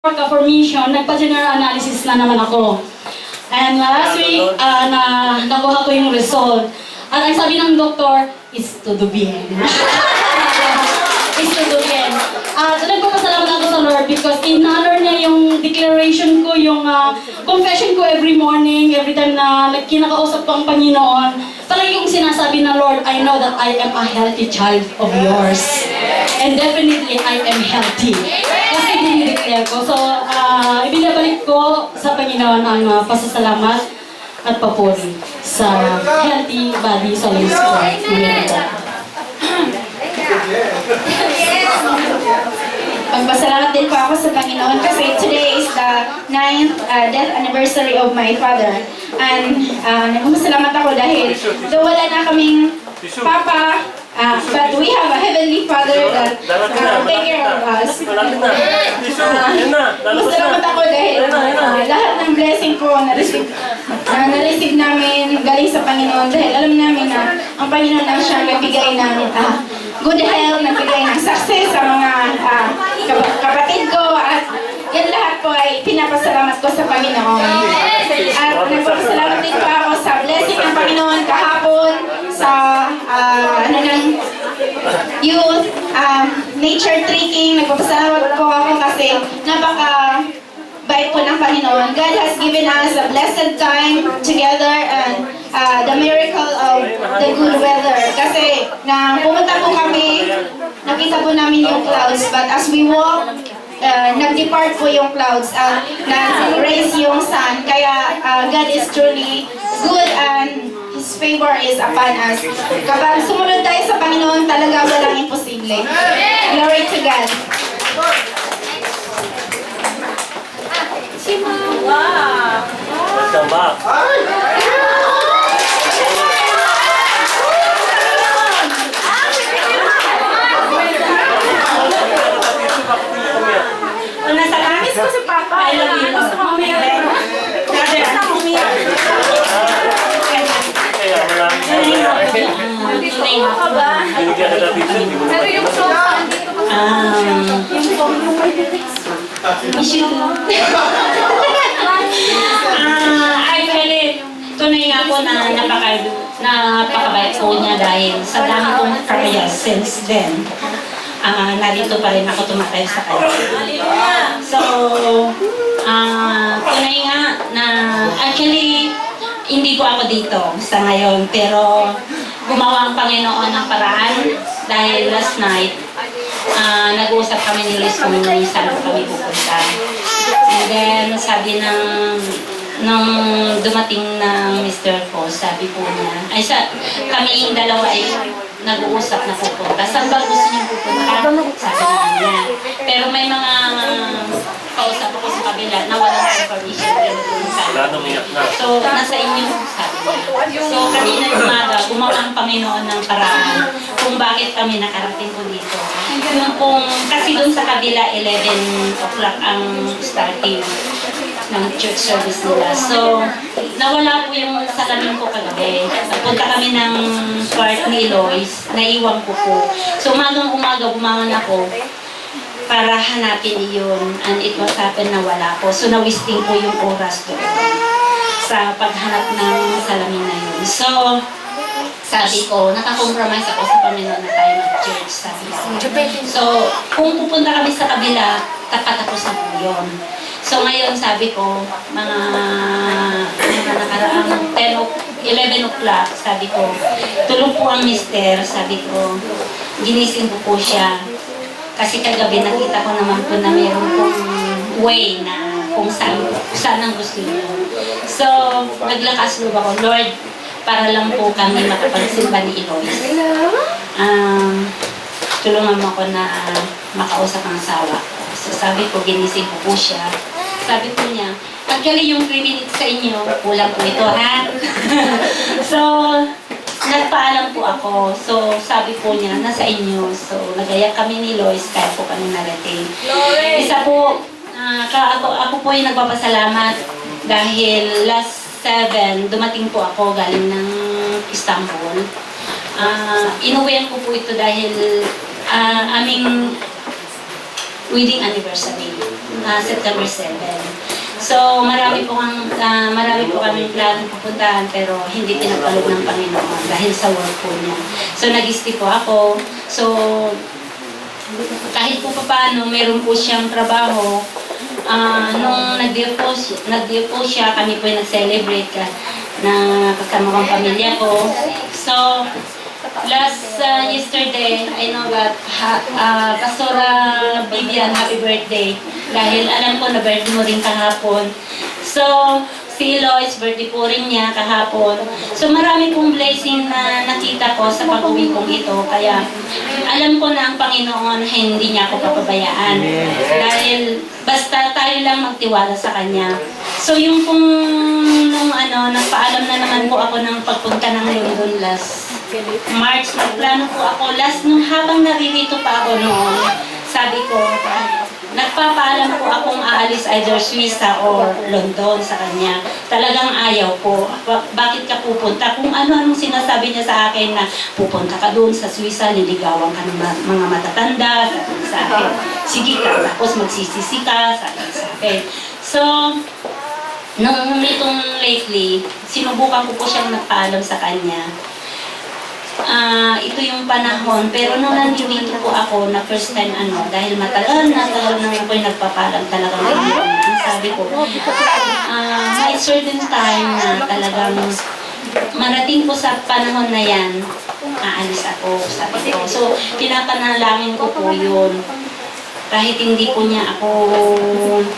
Formation, nagpa-general analysis na naman ako. And last week, nakuha ko yung result. At ang sabi ng doktor, is to do bien. Is to do bien. At nagpapasalamat ako sa Lord because in-honor niya yung declaration ko, yung confession ko every morning, every time na kinakausap ko ang Panginoon. Talagang yung sinasabi ng Lord, I know that I am a healthy child of yours. And definitely, I am healthy. Kasi dinideclare ko. So, ibinabalik ko sa Panginoon ang pasasalamat at papuri sa healthy body sa Holy Spirit. Magpasalamat din po ako sa Panginoon kasi today is the 9th death anniversary of my father. And nagpasalamat ako dahil though wala na kaming papa, but we have a heavenly father that take care of us. Masalamat ako dahil lahat ng blessing ko na-receive namin galing sa Panginoon dahil alam namin na ang Panginoon ang siyang nagbigay ng good health, nagbigay ng success sa mga kapatid ko at yan lahat po ay pinapasalamat ko sa Panginoon. At nagpapasalamat din po ako sa blessing ng Panginoon kahapon sa youth, nature trekking. Nagpapasalamat po ako kasi napaka-bait po ng Panginoon. God has given us a blessed time together and the miracle of the good weather. Kasi na pumunta po kami, nakita po namin yung clouds, but as we walk, nag-depart po yung clouds at nag-raise yung sun. Kaya God is truly good and His favor is upon us. Kapag sumunod tayo sa Panginoon, talaga walang imposible. Glory to God. Wow! Welcome back. Nasa langis ko si Papa. I love you. Gusto ko umiyak. Gusto ko umiyak. Kaya maraming Tunay ka ba? binigyan na natin ito. Pero yung sofa, dito ko Actually, tunay nga po na napakabait po niya dahil sa dami kong trials since then, narito pa rin ako tumatay sa kanya. So, tunay nga na actually, hindi po ako dito sa ngayon, pero gumawa ang Panginoon ng paraan dahil last night, nag-uusap kami ni Liz kung saan kami pupunta. And then, sabi nung dumating ng Mr. ko, sabi po niya, kami yung dalawa ay nag-uusap na pupunta. Saan ba gusto niyo pupunta? Sabi niya. Pero may mga kausap ako sa kabila na walang information rin sa So, nasa inyo, sabi niya. So, kanina umaga, gumawa ang Panginoon ng paraan kung bakit kami nakarating po dito. Kasi doon sa kabila, 11 o'clock ang starting ng church service nila. So, nawala po yung salamin ko kagabi. Nagpunta kami ng part ni Lois, naiwan ko po. So, umaga bumangon ako para hanapin iyon. And it was happen na wala po. So, na-wasting po yung oras doon sa paghanap ng salamin na yun. So, sabi ko, nakakompromise ako sa Panginoon na tayo mag-church. Sabi ko. So, kung pupunta kami sa kabila, tapos na po yun. So, ngayon sabi ko, mga nakaraang 11 o'clock, sabi ko, tulog po ang mister, sabi ko, ginising ko po siya. Kasi kagabi nakita ko naman po na mayroon pong way na kung saan ang gusto niyo. So, naglakas loob ako, Lord, para lang po kami makapagsimba ni Eloise. Tulungan mo ako na makausap ang asawa. So, sabi ko, ginising ko po siya. Sabi ko niya, actually yung 3 minutes sa inyo, kulang po ito, ha? So, nagpaalam po ako. So, sabi po niya, nasa inyo. So, nagayak kami ni Lois, kaya po kami narating. Isa po, ako po yung nagpapasalamat dahil last 7, dumating po ako galing ng Istanbul. Inuwihan ko po ito dahil aming wedding anniversary. September 7. So, marami po kaming planong pupuntahan pero hindi pinagkaloob ng Panginoon dahil sa work po niya. So, nag-stay po ako. So, kahit po paano, meron po siyang trabaho. Nung nag-deal po siya, kami po yung nag-celebrate na kasama kong pamilya ko. So, last yesterday, I know that Pastora Vivian, happy birthday. Dahil alam ko na birthday mo rin kahapon. So, si Lois, birthday po rin niya kahapon. So, marami pong blessing na nakita ko sa pag-uwi kong ito. Kaya, alam ko na ang Panginoon hindi niya ako papabayaan. Dahil, basta tayo lang magtiwala sa Kanya. So, yung kung nagpaalam na naman po ako ng pagpunta ng London last March, nagplano po ako. Nung habang naririto pa ako noon, sabi ko, nagpapaalam po akong aalis either Suiza or London sa kanya. Talagang ayaw po. Bakit ka pupunta? Kung ano-anong sinasabi niya sa akin na pupunta ka doon sa Suiza, liligawan ka ng mga matatanda, sabi sa akin. Sige ka, tapos magsisisi ka, sabi sa akin. So, nung nitong lately, sinubukan ko po siyang nagpaalam sa kanya. Ito yung panahon, pero nung nandito po ako na first time dahil matagal na ako yung nagpapalam talagang sabi ko, may certain time na talagang marating po sa panahon na yan, aalis ako, sabi ko. So, pinapanalangin ko po yun. Kahit hindi po niya ako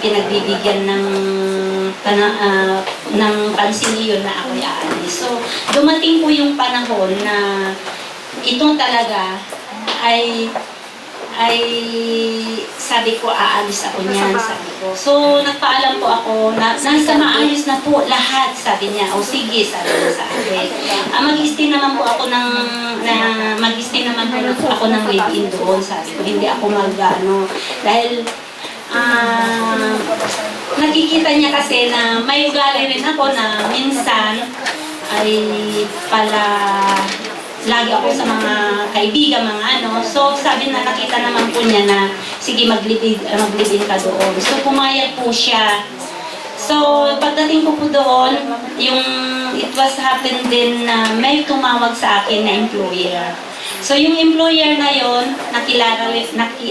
pinagbibigyan ng pansin yun na ako'y aalis. So, dumating po yung panahon na ito talaga ay sabi ko, aalis ako niyan, sabi ko. So, nagpaalam po ako na nasa maayos na po lahat, sabi niya. O sige, sabi niya sa akin. Mag-stay naman po ako ng live-in doon, sabi ko. Hindi ako dahil nakikita niya kasi na may ugali rin ako na minsan ay lagi ako sa mga kaibigan, So, sabi na nakita naman po niya na, sige, maglibin ka doon. So, pumayag po siya. So, pagdating ko po doon, it was happened din na may tumawag sa akin na employer. So, yung employer na yon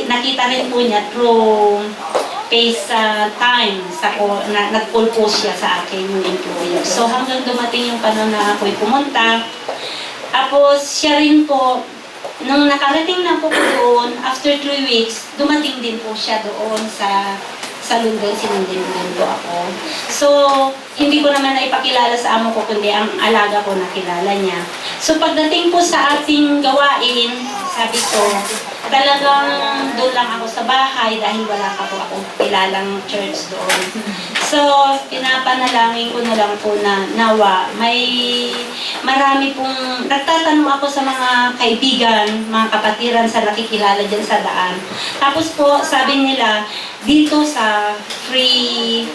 nakita rin po niya through FaceTime. Nag-call po siya sa akin yung employer. So, hanggang dumating yung panahon na ako'y pumunta. Tapos, siya rin po, nung nakarating na po doon, after 3 weeks, dumating din po siya doon sa London, sinundin din po ako. So, hindi ko naman naipakilala sa amo ko, kundi ang alaga ko nakilala niya. So, pagdating po sa ating gawain, sabi ko, talagang doon lang ako sa bahay dahil wala pa po akong kilalang church doon. So, pinapanalangin ko na lang po na nawa, marami pong, nagtatanong ako sa mga kaibigan, mga kapatiran sa nakikilala dyan sa daan. Tapos po, sabi nila, dito sa free,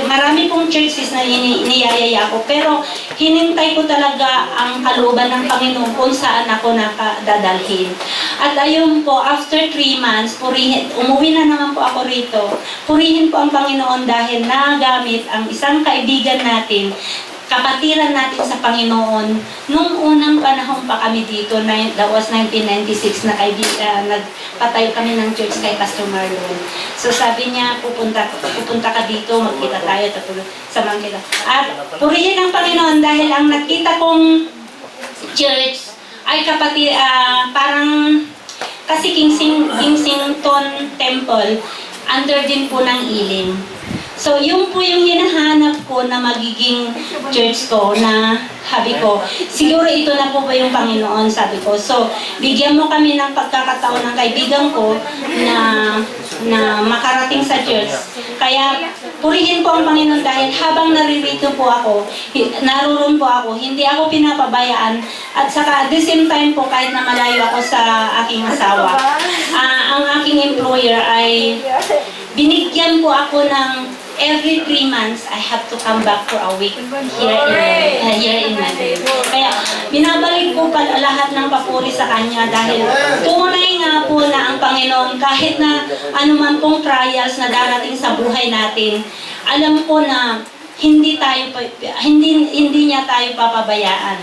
marami pong churches na niyayaya ko, pero hinintay ko talaga ang kalooban ng Panginoon kung saan ako nakadadalhin. At ayun po, after 3 months, umuwi na naman po ako rito. Purihin po ang Panginoon dahil nagamit ang isang kaibigan natin, kapatiran natin sa Panginoon. Nung unang panahon pa kami dito, that was 1996, nagpatayo kami ng church kay Pastor Marlon. So sabi niya, pupunta ka dito, magkita tayo, samahan kita. At purihin ang Panginoon dahil ang nakita kong church ay parang kasi Kensington Temple, under din po ng Elim. So, yun po yung hinahanap ko na magiging church ko na sabi ko, siguro ito na po ba yung Panginoon, sabi ko. So, bigyan mo kami ng pagkakataon ng kaibigan ko na makarating sa church. Kaya, purihin po ang Panginoon dahil habang naririto po ako, naroon po ako, hindi ako pinapabayaan. At saka, at the same time po, kahit na malayo ako sa aking asawa, ang aking employer ay binigyan po ako ng every 3 months, I have to come back for a week here in Madrid. Kaya, binabalik ko pa lahat ng papuri sa kanya dahil tunay nga po na ang Panginoon, kahit na anuman pong trials na darating sa buhay natin, alam po na hindi niya tayo papabayaan.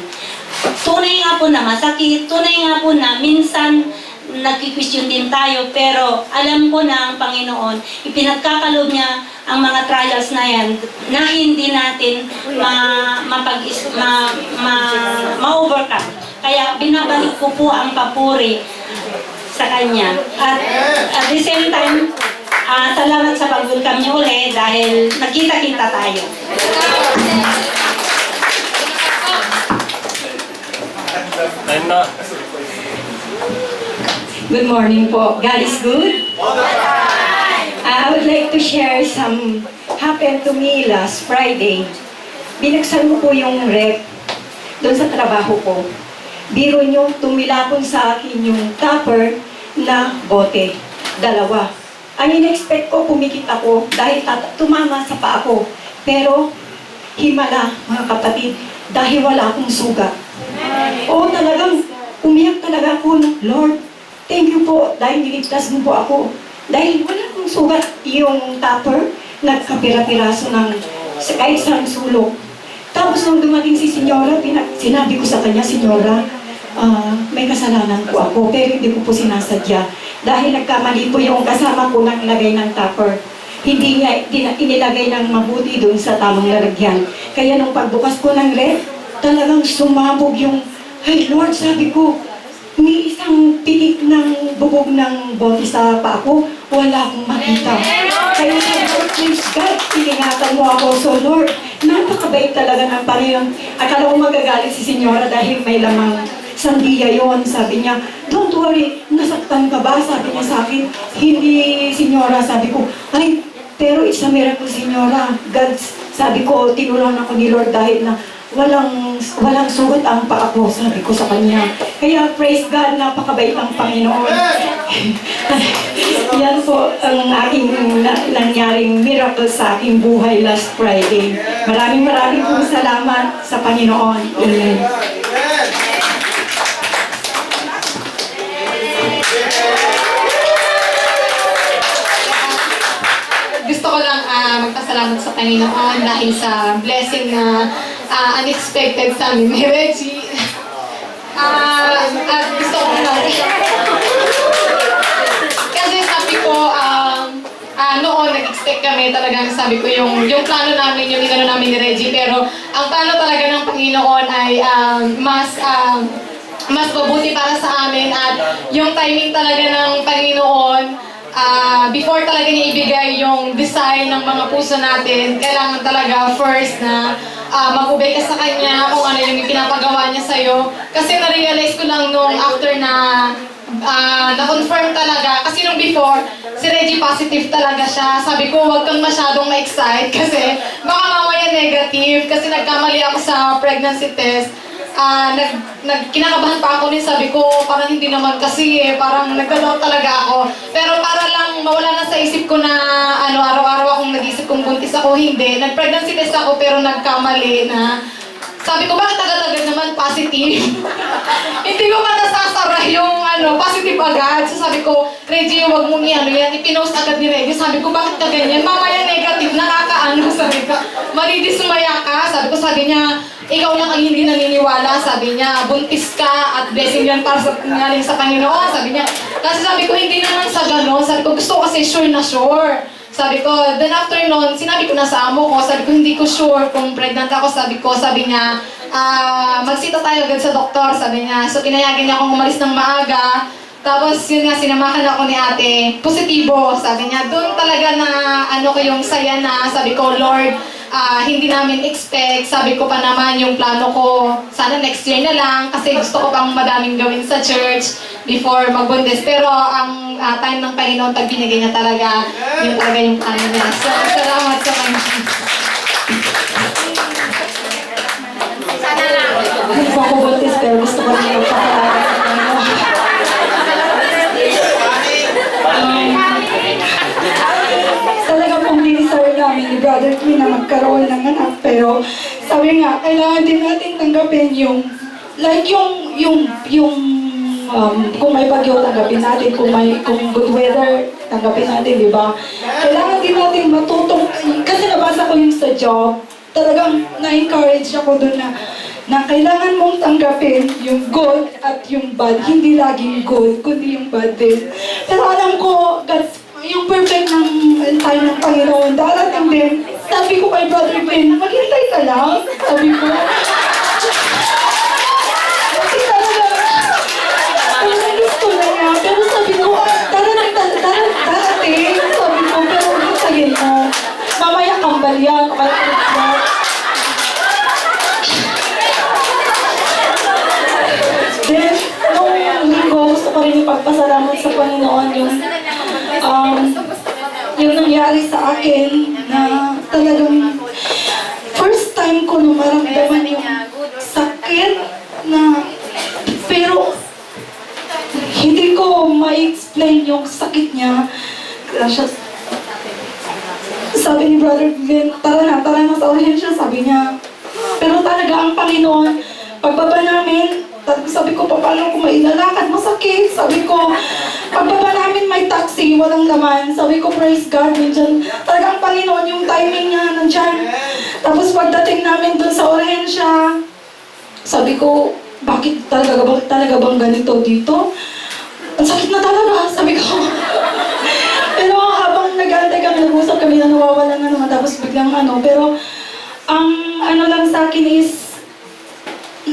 Tunay nga po na masakit, tunay nga po na minsan nagki-question din tayo, pero alam ko na ang Panginoon, ipinagkakalob niya ang mga trials na yan na hindi natin ma-overcome. Kaya binabalik ko po ang papuri sa Kanya. At at the same time, salamat sa pag-welcome niyo ulit dahil nagkita-kita tayo. Time na. Good morning po. God is good. I would like to share some happened to me last Friday. Binagsan ko po yung rep doon sa trabaho ko. Biro nyo, tumilapon sa akin yung tupper na bote. 2. Ang in-expect ko, pumikit ako dahil tumama sa paa ko. Pero, himala, mga kapatid, dahil wala akong sugat. Oo, talagang umiyak talaga ako. Lord, thank you po dahil niligtas mo po ako. Dahil wala akong sugat yung tupper, nagkapira-piraso ng kahit isang sulok. Tapos nung dumating si Senyora, sinabi ko sa kanya, Senyora, may kasalanan po ako, pero hindi ko po sinasadya. Dahil nagkamali po yung kasama ko ng lagay ng tupper. Hindi niya inilagay ng mabuti doon sa tamang lalagyan. Kaya nung pagbukas ko ng ref, talagang sumabog yung, ay Lord, sabi ko, may isang pitik ng bubog ng bote sa paa ko, wala akong makita. Kaya sabi ko, please God, piningatan mo ako. So Lord, napakabait talaga ng Panginoon. Akala ko magagalit si Senyora dahil may lamang sandiya yon. Sabi niya, don't worry, nasaktan ka ba? Sabi niya sa akin, hindi Senyora. Sabi ko, ay, pero it's a miracle, Senyora. God, sabi ko, tinulungan ako ni Lord dahil na walang sugat ang paa ko, sabi ko sa kanya. Kaya praise God, napakabait ang Panginoon. Yan po ang aking nangyaring miracle sa aking buhay last Friday. Maraming pong salamat sa Panginoon. Amen. Gusto ko lang magpasalamat sa Panginoon dahil sa blessing na unexpected sa amin ni Reggie. At gusto ko lang kasi sabi ko noon nag-expect kami talagang sabi ko yung plano namin, yung inano namin ni Reggie, pero ang plano talaga ng Panginoon ay mas mabuti para sa amin, at yung timing talaga ng Panginoon, before talaga niya ibigay yung design ng mga puso natin, kailangan talaga first na mag-obey ka sa Kanya kung ano yung pinapagawa niya sa'yo. Kasi na-realize ko lang nung after na na-confirm talaga, kasi nung before, si Reggie positive talaga siya. Sabi ko, huwag kang masyadong ma-excite kasi baka mamaya negative, kasi nagkamali ako sa pregnancy test. Kinakabahan pa ako din, sabi ko, parang hindi naman kasi parang nagdadoubt talaga ako. Pero para lang mawala na sa isip ko na araw-araw akong nag-isip kung buntis ako, hindi. Nag-pregnancy test ako pero nagkamali na. Sabi ko, bakit agad-agad naman positive? Hindi ko pa nasasara yung positive agad. So sabi ko, Reggie, huwag mong yan. Ipinost agad ni Reggie. Sabi ko, bakit ka ganyan? Mamaya negative, nakakaano. Sabi ko, maridismaya ka. Sabi niya, ikaw lang ang hindi naniniwala. Sabi niya, buntis ka at blessing yan para sa ngaling sa Panginoon. Sabi niya, kasi sabi ko, hindi naman sa gano'n. Sabi ko, gusto ko kasi sure na sure. Sabi ko, then after noon, sinabi ko na sa amo ko, sabi ko, hindi ko sure kung pregnant ako. Sabi niya, magsita tayo agad sa doktor. Sabi niya, so kinayagin niya akong umalis ng maaga. Tapos yun nga, sinamahan ako ni ate, positibo. Sabi niya, doon talaga na ko yung saya na, sabi ko, Lord, hindi namin expect. Sabi ko pa naman yung plano ko, sana next year na lang kasi gusto ko pang madaming gawin sa church before magbuntis. Pero ang time ng Panginoon, pag binigay niya talaga, yun talaga yung plano niya. So, salamat sa Panginoon. Hindi po ako buntis, pero gusto ko rin magpapalala sa Panginoon. Talaga pong desire namin ni Brother Queen na magkaroon ng anak, pero sabi nga, kailangan din natin tanggapin yung kung may bagyo, tanggapin natin. Kung good weather, tanggapin natin, di ba? Kailangan din natin matutong, kasi nabasa ko yung sa job, talagang na-encourage ako doon na kailangan mong tanggapin yung good at yung bad. Hindi laging good, kundi yung bad din. Pero alam ko, yung perfect ng time ng Panginoon, darating din. Sabi ko kay Brother Ben, maghintay ka lang. Sabi ko, kasi talaga gusto na niya. Pero sabi ko, darating. Sabi ko, pero hintayin mo. Mamaya kambal yan. Then, nung linggo, gusto ko rin ipagpasalamat sa Panginoon yung nangyari sa akin na talagang first time ko nung maramdaman yung sakit na pero hindi ko ma-explain yung sakit niya. Sabi ni Brother Glenn, tara na sa urhensya, sabi niya. Pero talaga ang Panginoon, pagbaba namin, sabi ko, paano ko mailalakad? Masakit. Sabi ko, pagbaba namin may taxi, walang laman. Sabi ko, praise God, nandyan. Talagang Panginoon, yung timing niya, nandyan. Tapos pagdating namin dun sa urhensya, sabi ko, bakit talaga bang ganito dito? Ang sakit na talaga, sabi ko. Pero habang nag-aantay kami, nag-usap kami na nawawalan na naman, tapos biglang pero ang lang sa akin is,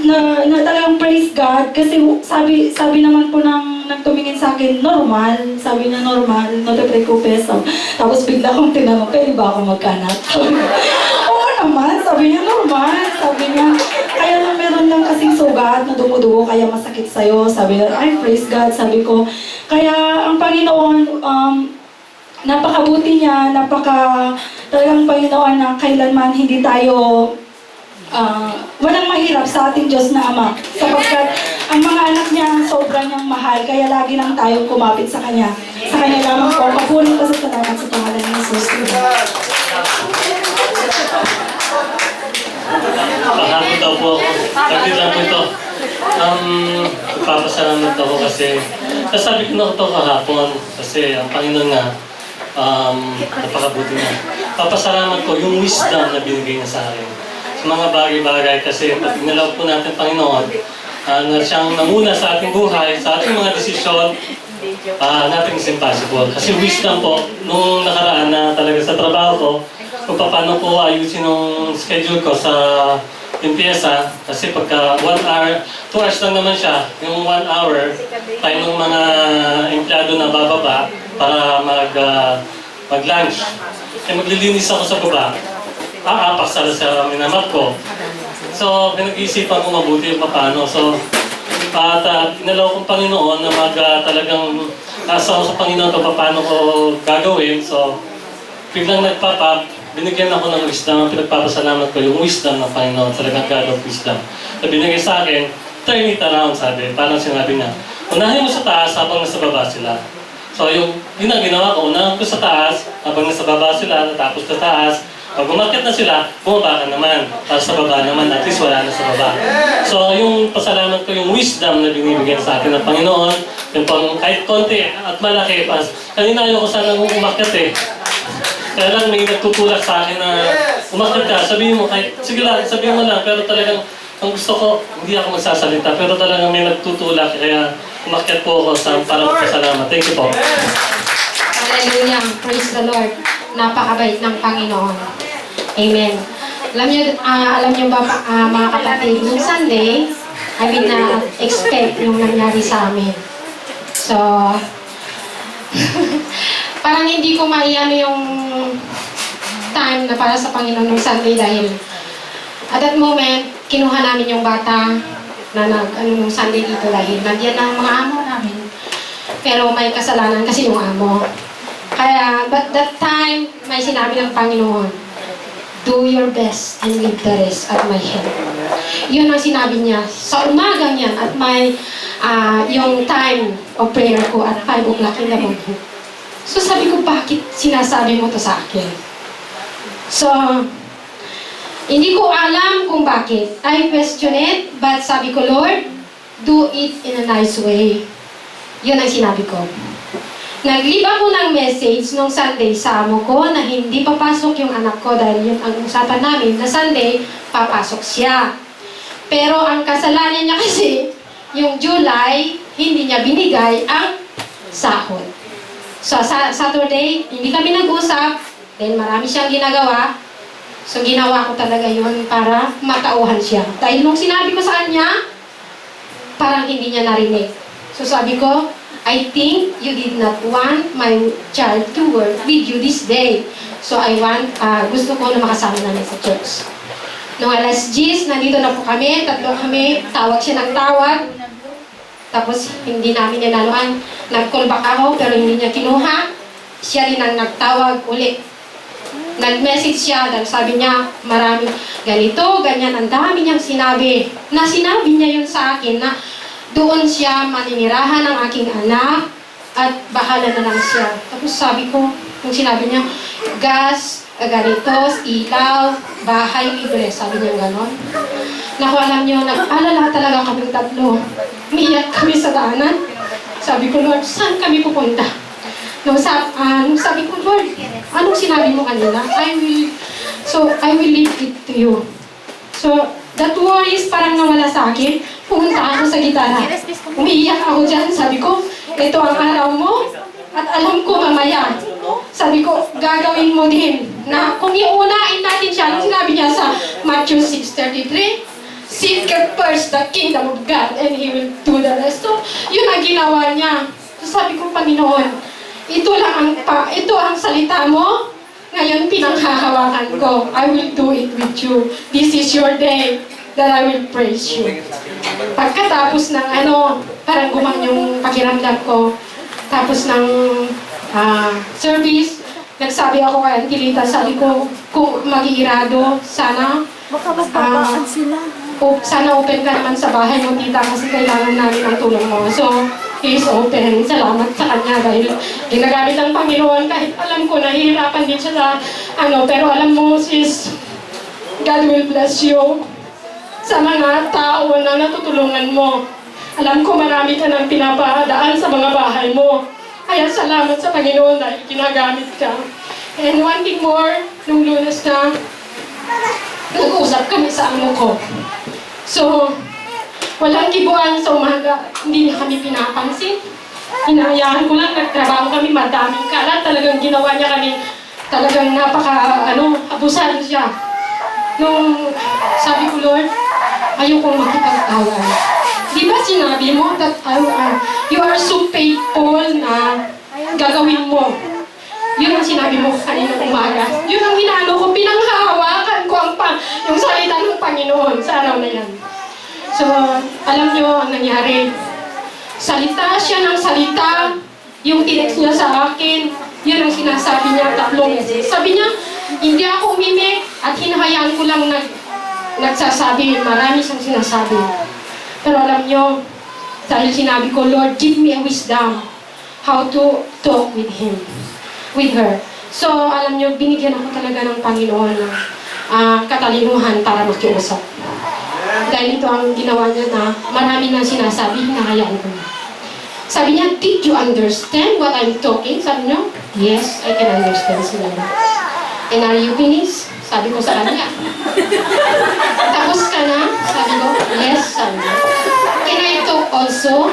na talagang praise God kasi sabi naman po ng nagtumingin sa akin, normal. Sabi niya normal, no te preocupes. Tapos bigla akong tinanong, pwede ba ako magkanat? Sabi ko, oo naman. Sabi niya, normal. Sabi niya, kaya lang meron lang kasing sugat na dumudugo, kaya masakit sa'yo. Sabi niya, ay praise God. Sabi ko, kaya ang Panginoon, napakabuti niya, talagang Panginoon na kailanman hindi tayo walang mahirap sa ating Diyos na Ama sapagkat ang mga anak niya sobra niyang mahal kaya lagi lang tayong kumapit sa Kanya. Sa Kanya lamang po, papunin pa sa salamat sa pangalan ng Jesus. Kahapon daw po ako. Saglit lang po ito. Papasalamat ako kasi nasabi ko na ito kahapon kasi ang Panginoon nga napakabuti niya. Papasalamat ko yung wisdom na binigay niya sa akin. Mga bagay-bagay kasi pag inalaw po natin Panginoon na siyang namuna sa ating buhay, sa ating mga desisyon, natin is impossible. Kasi wisdom po, nung nakaraan na talaga sa trabaho ko, kung paano ko ayusin yung schedule ko sa limpieza, kasi pagka 1 hour, 2 hours lang naman siya, yung 1 hour, tayo ng mga empleyado na bababa para mag-lunch. Kaya maglilinis ako sa baba. Aapak sa minamap ko. So, pinag-iisipan ko mabuti yung paano. So, inalaw kong Panginoon na talagang nasa ako sa Panginoon kung paano ko gagawin. So, biglang nagpapap, binigyan ako ng wisdom. Pinagpapasalamat ko yung wisdom ng Panginoon. Talagang God of wisdom. So, binigay sa akin, turn it around, sabi. Parang sinabi niya, unahin mo sa taas habang nasa baba sila. So, yun ang ginawa ko. Unahin ko sa taas habang nasa baba sila, tapos sa taas. Pag umakit na sila, bumaba ka naman. Tapos sa baba naman, at least wala na sa baba. So, yung pasalamat ko, yung wisdom na binibigyan sa akin ng Panginoon, yung pang kahit konti at malaki, kanina ayaw ko sana umakit eh. Kaya lang may nagtutulak sa akin na umakit ka, sabihin mo, kahit, sige lang, sabihin mo lang, pero talagang, ang gusto ko, hindi ako magsasalita, pero talagang may nagtutulak, kaya umakit po ako para magpasalamat. Thank you po. Hallelujah. Praise the Lord. Napakabait ng Panginoon. Amen. Alam niyo ba, mga kapatid, nung Sunday, I mean, na-expect yung nangyari sa amin. So, parang hindi ko maiano yung time na para sa Panginoon nung Sunday dahil at that moment, kinuha namin yung bata na nung Sunday dito dahil nandiyan ang mga amo namin. Pero may kasalanan kasi yung amo. Kaya, but that time, may sinabi ng Panginoon, do your best and leave the rest at my hand. Yun ang sinabi niya. Sa umagang yan at may yung time of prayer ko at 5 o'clock in the morning. So sabi ko, bakit sinasabi mo to sa akin? So, hindi ko alam kung bakit. I question it, but sabi ko, Lord, do it in a nice way. Yun ang sinabi ko. Nag-leave ako ng message nung Sunday sa amo ko na hindi papasok yung anak ko dahil yun ang usapan namin na Sunday, papasok siya. Pero ang kasalanan niya kasi, yung July, hindi niya binigay ang sahod. So sa Saturday, hindi kami nag-usap, dahil marami siyang ginagawa. So ginawa ko talaga yun para matauhan siya. Dahil nung sinabi ko sa kanya, parang hindi niya narinig. So sabi ko, I think you did not want my child to work with you this day. So I want, gusto ko na makasama namin sa church. Noong alas 10, nandito na po kami, tatlo kami, tawag siya ng tawag. Tapos hindi namin inanuan. Nag-call back ako pero hindi niya kinuha. Siya rin ang nagtawag uli. Nag-message siya dahil sabi niya marami ganito, ganyan, ang dami niyang sinabi. Na sinabi niya yun sa akin na doon siya maninirahan ng aking anak at bahala na lang siya. Tapos sabi ko, nung sinabi niya, gas, ganito, ilaw, bahay, libre. Sabi niya gano'n. Naku, alam niyo, nag-alala talaga kaming tatlo. Umiyak kami sa daanan. Sabi ko, Lord, saan kami pupunta? Nung sabi ko, Lord, anong sinabi mo kanina? I will leave it to you. So, that worries parang nawala sa akin. Pumunta ako sa gitara. Umiiyak ako dyan. Sabi ko, ito ang araw mo. At alam ko mamaya. Sabi ko, gagawin mo din. Na kung iunain natin siya, nung sinabi niya sa Matthew 6:33, seek first the kingdom of God and He will do the rest. So, yun ang ginawa niya. So, sabi ko, Panginoon, ito ang salita mo. Ngayon, pinanghahawakan ko. I will do it with you. This is your day that I will praise you. Pagkatapos ng parang gumang yung pakiramdam ko. Tapos ng service, nagsabi ako kay Antilita, sabi ko, kung mag-iirado, sana sana open ka naman sa bahay mo, tita, kasi kailangan namin ang tulong mo. So, he is open. Salamat sa kanya dahil ginagamit ang Panginoon kahit alam ko nahihirapan din siya sa pero alam mo, sis, God will bless you sa mga tao na natutulungan mo. Alam ko marami ka nang pinapadaan sa mga bahay mo. Kaya salamat sa Panginoon dahil ginagamit ka. And one thing more, nung Lunes na, nag-usap kami sa amo ko. So, walang kibuan sa umaga, hindi niya kami pinapansin. Hinahayaan ko lang, nagtrabaho kami, madaming kalat. Talagang ginawa niya kami, talagang abusado siya. Nung sabi ko, Lord, ayokong makipagtawag. Di ba sinabi mo that you are so faithful na gagawin mo? Yun ang sinabi mo kanina umaga. Yun ang inaano ko, pinanghahawakan ko yung salita ng Panginoon sa araw na yan. So, alam niyo ang nangyari. Salita siya ng salita, yung tinext niya sa akin, yun ang sinasabi niya 3 beses. Sabi niya, hindi ako umimik at hinahayaan ko lang nagsasabi, marami siyang sinasabi. Pero alam niyo, dahil sinabi ko, Lord, give me a wisdom how to talk with him, with her. So, alam niyo, binigyan ako talaga ng Panginoon ng katalinuhan para makiusap. Dahil ito ang ginawa niya na marami nang sinasabi, hinahayaan ko na. Sabi niya, did you understand what I'm talking? Sabi niyo, yes, I can understand. And are you finished? Sabi ko sa kanya. Tapos ka na? Sabi ko, yes, sabi niya. Can I talk also?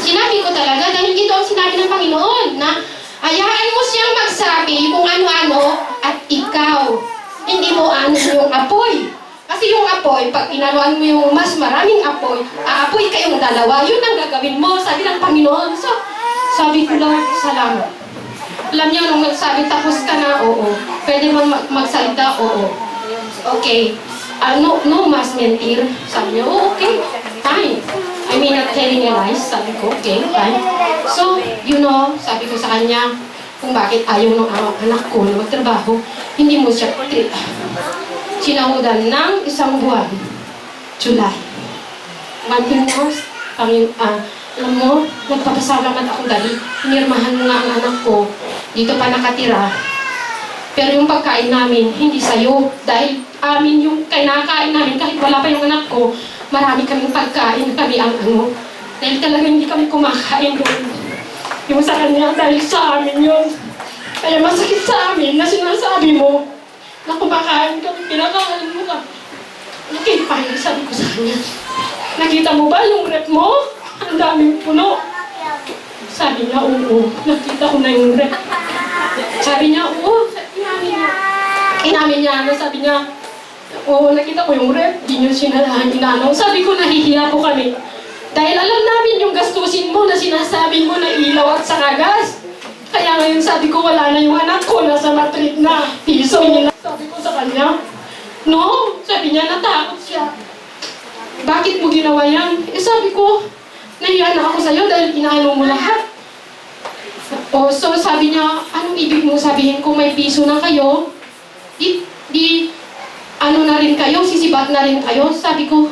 Sinabi ko talaga dahil ito ang sinabi ng Panginoon na hayaan mo siyang magsabi kung ano-ano at ikaw. Hindi mo yung apoy. Kasi yung apoy, pag inanuan mo yung mas maraming apoy, aapoy kayong dalawa. Yun ang gagawin mo, sabi ng Panginoon. So, sabi ko, Lord, salamat. Alam niyo, nung nagsabi, tapos ka na, oo. Pwede mo magsalita, oo. Okay. No mas mentir. Sabi niyo, oh, okay, fine. I mean, not telling a lies. Sabi ko, okay, fine. So, sabi ko sa kanya, kung bakit ayaw ng anak ko na magtrabaho, hindi mo siya sinahudan ng 1 buwan. July. One thing more, alam mo, nagpapasalamat ako dahil pinirmahan mo nga ang anak ko. Dito pa nakatira. Pero yung pagkain namin, hindi sa'yo. Dahil amin yung kinakain namin, kahit wala pa yung anak ko, marami kaming pagkain, kami ang ano. Dahil talaga hindi kami kumakain doon. Yung sa kanya, dahil sa amin yun. Kaya masakit sa amin na sinasabi mo na kumakain kami, pinakain mo ka. Okay, fine, sabi ko sa kanya. Nakita mo ba yung rep mo? Ang daming puno. Sabi niya, oo. Nakita ko na yung rep. Sabi niya, oo. Inamin niya. Sabi niya, oo, nakita ko yung rep. Di niyo sinalahan, inanaw. Sabi ko, nahihiya po kami. Dahil alam namin yung gastusin mo na sinasabi mo na ilaw at saka gas. Kaya ngayon sabi ko, wala na yung anak ko. Nasa Madrid na. Piso niya. Sabi ko sa kanya, no. Sabi niya, natakot siya. Bakit mo ginawa yan? Eh sabi ko, nahiya na ako sa'yo dahil inaano mo lahat. O, so sabi niya, anong ibig mo sabihin kung may piso na kayo? Ano na rin kayo? Sisibat na rin kayo? Sabi ko,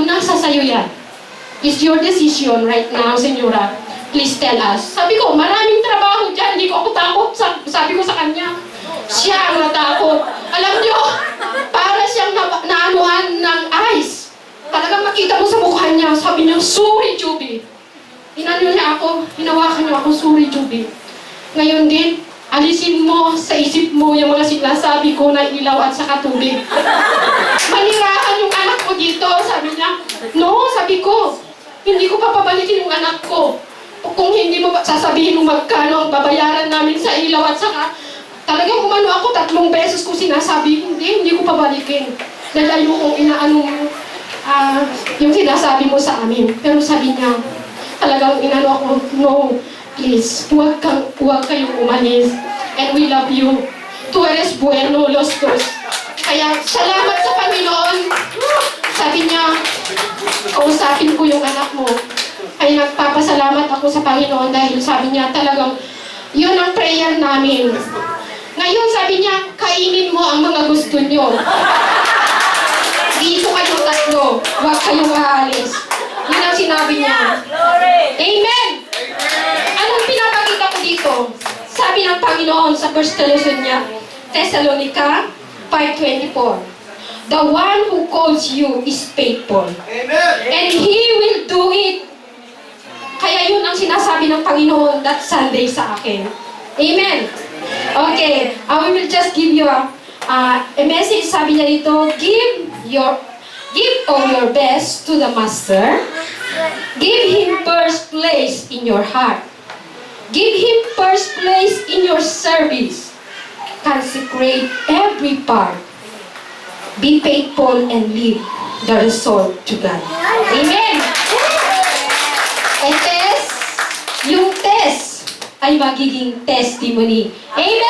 nasa sa'yo yan. It's your decision right now, senyora. Please tell us. Sabi ko, maraming trabaho dyan. Hindi ko ako takot. Sabi ko sa kanya, siya ang natakot. Alam niyo, para siyang naanuhan ng ice. Talagang makita mo sa mukha niya. Sabi niya, sorry, Juby. Inano niya ako, hinawakan niya ako, sorry, Juby. Ngayon din, alisin mo sa isip mo yung mga sinasabi ko na ilaw at saka tubig. Manirahan yung anak ko dito, sabi niya. No, sabi ko, hindi ko papabalikin yung anak ko. Kung hindi mo sasabihin mo magkano ang babayaran namin sa ilaw at saka talagang umano ako 3 beses ko sinasabi, hindi ko pabalikin. Dahil ayokong inaano mo, yung sinasabi mo sa amin. Pero sabi niya, talagang inano ako, no, please, huwag kayong umalis. And we love you. Tú eres bueno, los dos. Kaya, salamat sa Panginoon. Sabi niya, kausapin ko yung anak mo. Kaya nagpapasalamat ako sa Panginoon dahil sabi niya talagang, yun ang prayer namin. Ngayon, sabi niya, kainin mo ang mga gusto niyo. Dito kayo 3, huwag kayong aalis. Yun ang sinabi niya. Amen! Anong pinapakita ko dito? Sabi ng Panginoon sa 1 Thessalonica 5:24. The one who calls you is faithful. Amen. And He will do it. Kaya yun ang sinasabi ng Panginoon that Sunday sa akin. Amen. Okay, I will just give you a message. Sabi niya dito, give all your best to the Master. Give Him first place in your heart. Give Him first place in your service. Consecrate every part. Be faithful and leave the result to God. Amen. And yung test ay magiging testimony. Amen.